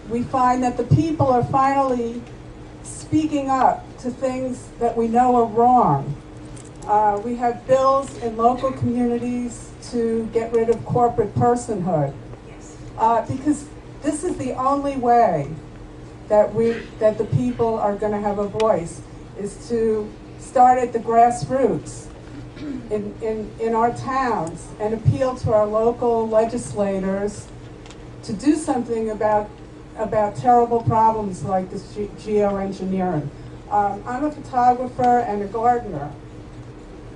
we find that the people are finally speaking up to things that we know are wrong. We have bills in local communities to get rid of corporate personhood, because this is the only way that the people are going to have a voice, is to start at the grassroots in our towns and appeal to our local legislators to do something about terrible problems like this geoengineering. I'm a photographer and a gardener,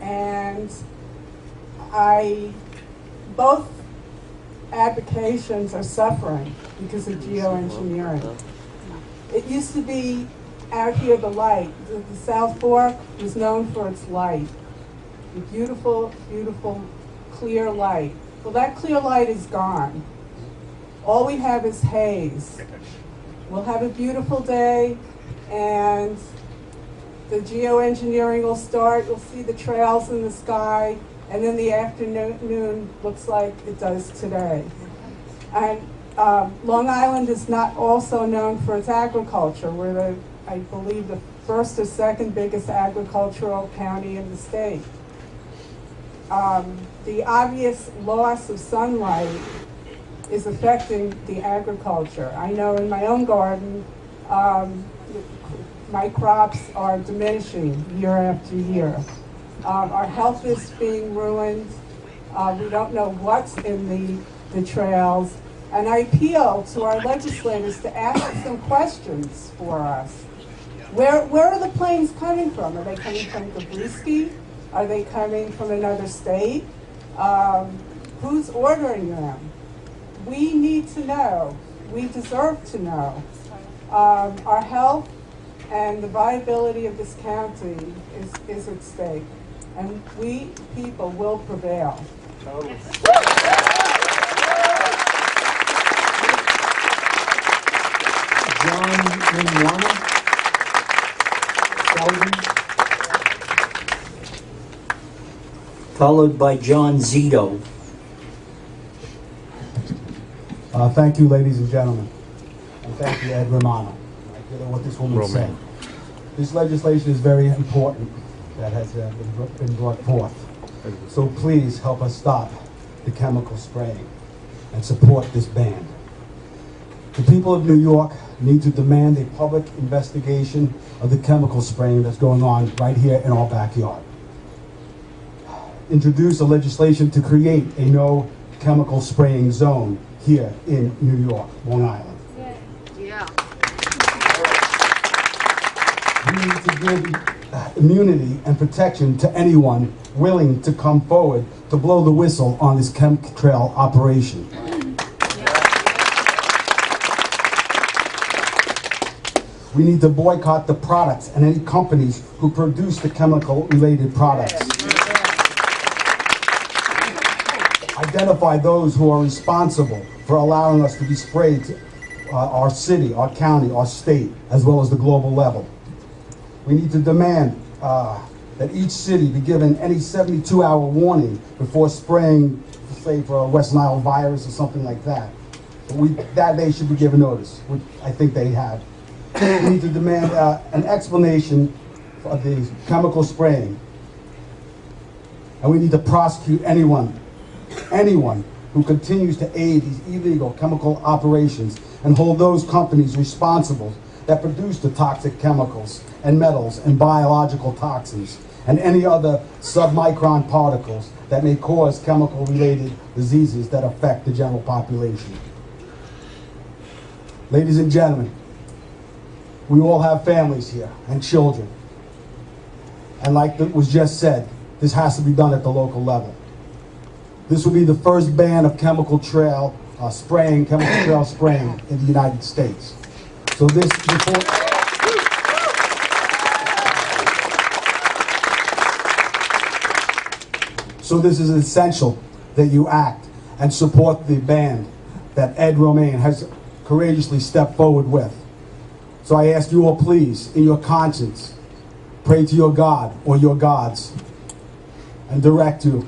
and both avocations are suffering because of geoengineering. It used to be out here the light. The South Fork was known for its light. The beautiful, beautiful, clear light. Well, that clear light is gone. All we have is haze. We'll have a beautiful day, and the geoengineering will start. You'll see the trails in the sky, and then the afternoon looks like it does today. And Long Island is not also known for its agriculture. We're I believe, the first or second biggest agricultural county in the state. The obvious loss of sunlight is affecting the agriculture. I know in my own garden, my crops are diminishing year after year. Our health is being ruined. We don't know what's in the trails. And I appeal to our legislators to ask some questions for us. Where are the planes coming from? Are they coming from Gabriski? Are they coming from another state? Who's ordering them? We need to know. We deserve to know. Our health and the viability of this county is at stake. And we people will prevail. Totally. Followed by John Zito. Thank you, ladies and gentlemen. And thank you, Ed Romano. I hear what this woman said. This legislation is very important that has been brought forth. So please help us stop the chemical spraying and support this ban. The people of New York need to demand a public investigation of the chemical spraying that's going on right here in our backyard. Introduce a legislation to create a no chemical spraying zone here in New York, Long Island. Yeah. We need to give immunity and protection to anyone willing to come forward to blow the whistle on this chemtrail operation. We need to boycott the products and any companies who produce the chemical-related products. Identify those who are responsible for allowing us to be sprayed to our city, our county, our state, as well as the global level. We need to demand that each city be given any 72-hour warning before spraying, say, for a West Nile virus or something like that. That they should be given notice, which I think they have. We need to demand an explanation of the chemical spraying. And we need to prosecute anyone who continues to aid these illegal chemical operations and hold those companies responsible that produce the toxic chemicals and metals and biological toxins and any other submicron particles that may cause chemical-related diseases that affect the general population. Ladies and gentlemen, we all have families here and children. And like was just said, this has to be done at the local level. This will be the first ban of chemical trail spraying in the United States. So this is essential that you act and support the ban that Ed Romaine has courageously stepped forward with. So I ask you all, please, in your conscience, pray to your God or your gods and direct you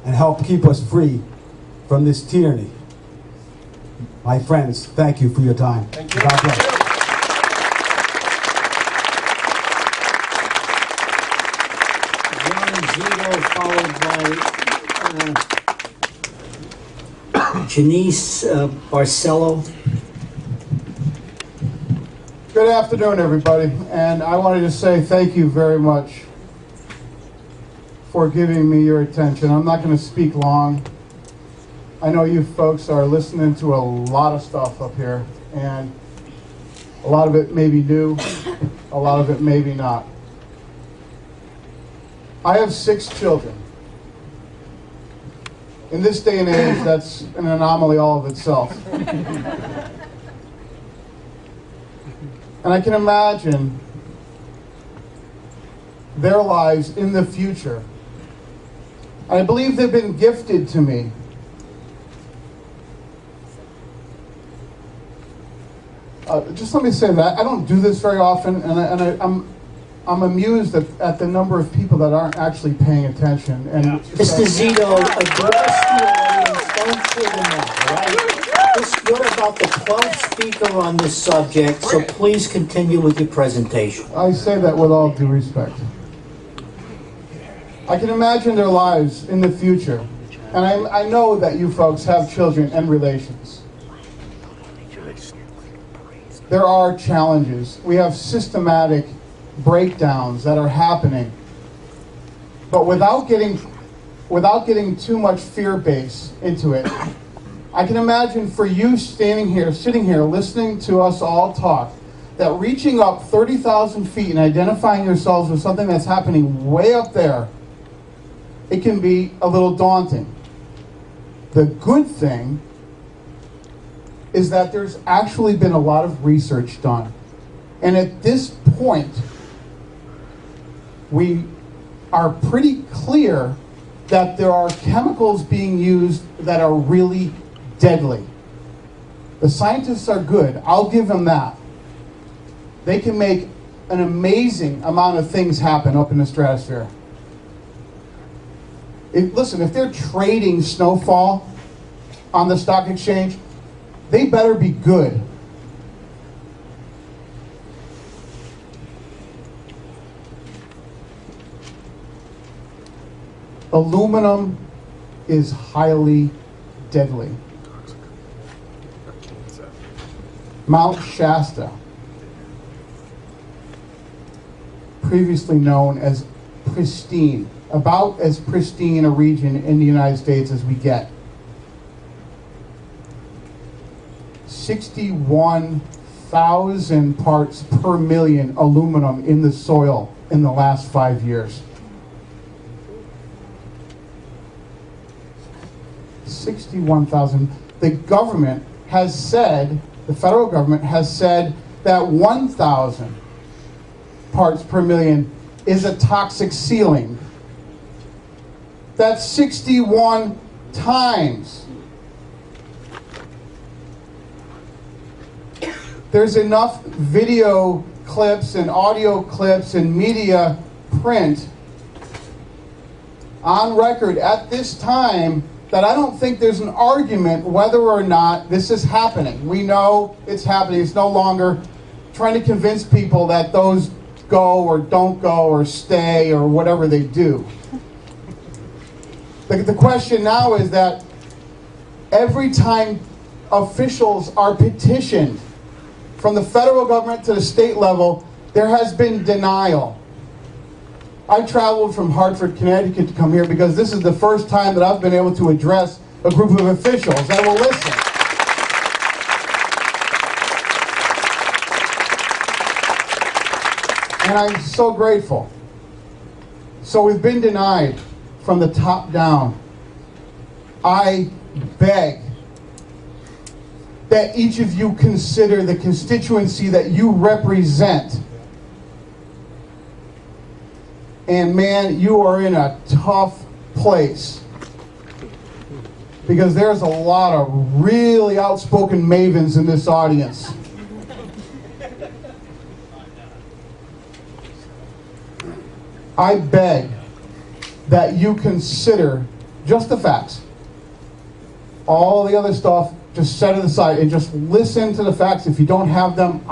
and help keep us free from this tyranny. My friends, thank you for your time. Thank you. God bless. John Zito, followed by Janice Barcelo. Good afternoon, everybody, and I wanted to say thank you very much for giving me your attention. I'm not going to speak long. I know you folks are listening to a lot of stuff up here, and a lot of it may be new, a lot of it maybe not. I have 6 children. In this day and age, that's an anomaly all of itself. And I can imagine their lives in the future. I believe they've been gifted to me. Just let me say that I don't do this very often, and I'm amused at the number of people that aren't actually paying attention. And Mr. Zito, address the audience. Don't fool them out, right? You're about the 12th speaker on this subject, so please continue with your presentation. I say that with all due respect. I can imagine their lives in the future, and I know that you folks have children and relations. There are challenges. We have systematic breakdowns that are happening, but without getting too much fear base into it, I can imagine for you sitting here, listening to us all talk, that reaching up 30,000 feet and identifying yourselves with something that's happening way up there, it can be a little daunting. The good thing is that there's actually been a lot of research done. And at this point, we are pretty clear that there are chemicals being used that are really deadly. The scientists are good. I'll give them that. They can make an amazing amount of things happen up in the stratosphere. Listen, if they're trading snowfall on the stock exchange, they better be good. Aluminum is highly deadly. Mount Shasta, previously known as pristine, about as pristine a region in the United States as we get. 61,000 parts per million aluminum in the soil in the last 5 years. 61,000. The government has said, the federal government has said that 1,000 parts per million is a toxic ceiling. That's 61 times. There's enough video clips and audio clips and media print on record at this time that I don't think there's an argument whether or not this is happening. We know it's happening. It's no longer trying to convince people that those go or don't go or stay or whatever they do. The question now is that every time officials are petitioned from the federal government to the state level, there has been denial. I traveled from Hartford, Connecticut to come here because this is the first time that I've been able to address a group of officials that will listen. And I'm so grateful. So we've been denied from the top down. I beg that each of you consider the constituency that you represent. And man, you are in a tough place. Because there's a lot of really outspoken mavens in this audience. I beg that you consider just the facts. All the other stuff just set it aside and just listen to the facts. If you don't have them,